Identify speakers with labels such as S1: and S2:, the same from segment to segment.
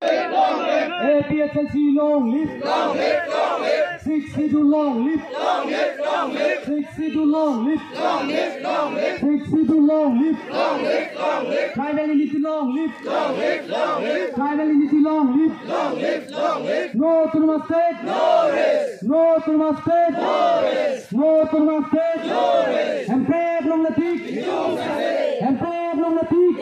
S1: APSLC long live. 62 long live. 62 long live. 62 long live. Tribal unity long live. Tribal unity long live. No to mistake. No to mistake. No to mistake. Empire long latik. Empire long latik.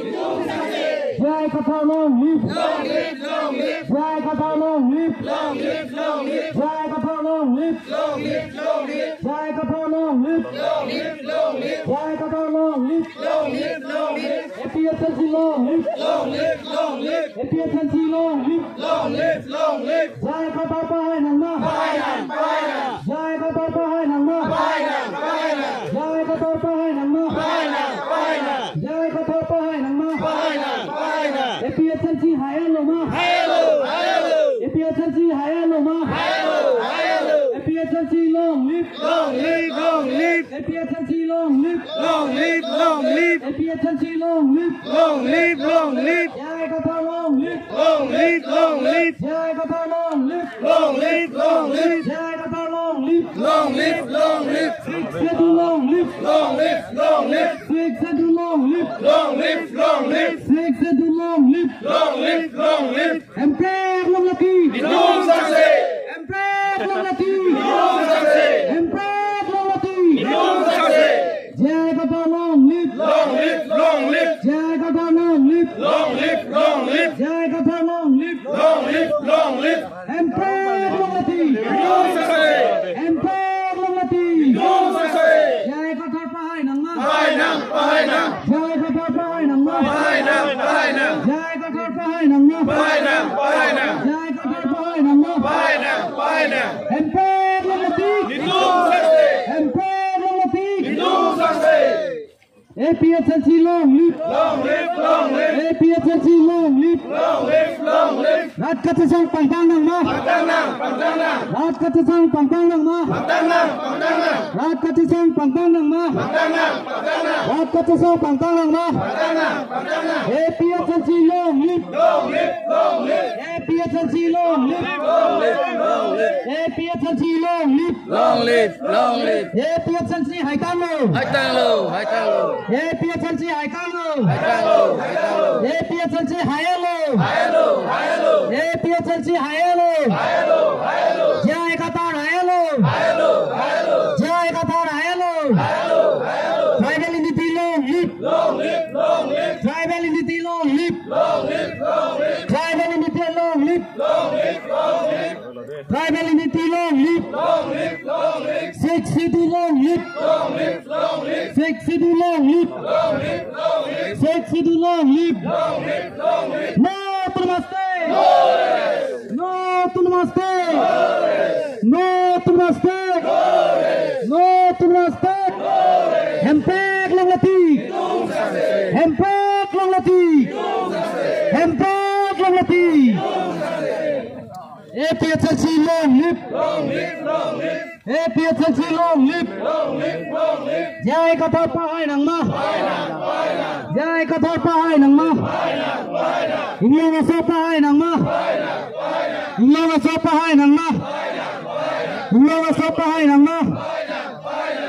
S1: Jai Katha long live. Jai Katha long live. Jai Katha long live. Jai Katha long live. Jai Katha long live. APSLC long live. APSLC long live. Jai Katha Pahai Nangma. Jai Katha Pahai Nangma. Jai Katha Pahai Nangma. Jai Katha Pahai Nangma. APSLC Haya Loma. APSLC Haya Loma. APSLC long live. APSLC long live. APSLC long live. Jai Katha long live. Jai Katha long live. Jai Katha long live. 62 long live. 62 long live. 62 long live. Empire long laki. Empire long laki. Empire long laki. Jai Katha long live. Jai Katha long live. Jai Katha long live. Empire long laki. Empire long laki. Jai Katha Pahai Nangma. Jai Katha Pahai Nangma. Jai Katha Pahai Nangma. Jai Katha Pahai Nangma. Empire long laki. Empire long laki. APSLC long live. APSLC long live. Rat Katasang Pangtang Nangma. Rat Katasang Pangtang Nangma. Rat Katasang Pangtang Nangma. Rat Katasang Pangtang Nangma. APSLC long live. APSLC long live. APSLC long live. APSLC Hai Tang Lo. APSLC Hai Tang Lo. APSLC Haya Lo. APSLC Haya Lo. Jai Katha Haya Lo. Jai Katha Haya Lo. Tribal unity long live. Tribal unity long live. Tribal unity long live. Tribal unity long live. 62 long live. 62 long live. 62 long live. No to mistake. No to mistake. No to mistake. No to mistake. Empire long latik. Empire long latik. Empire long latik. APSLC long live. APSLC long live. Jai Katha Pahai Nangma. Jai Katha Pahai Nangma. Inglong Aso Pahai Nangma. Inglong Aso Pahai Nangma. Inglong Aso Pahai Nangma.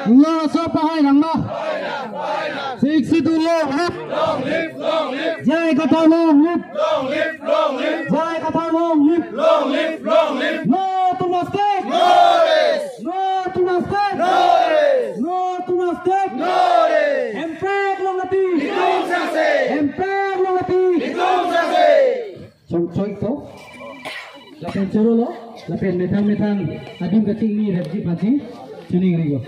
S1: Inglong Aso Pahai Nangma. 62 long live. Jai Katha long live. Jai Katha long live. No to mistake. No to mistake. No to mistake. Empire long lati. Empire long lati. Chong to. Lapen choro lo. Lapen metang. Adim kacing ni rajib haji. Tuning rigo.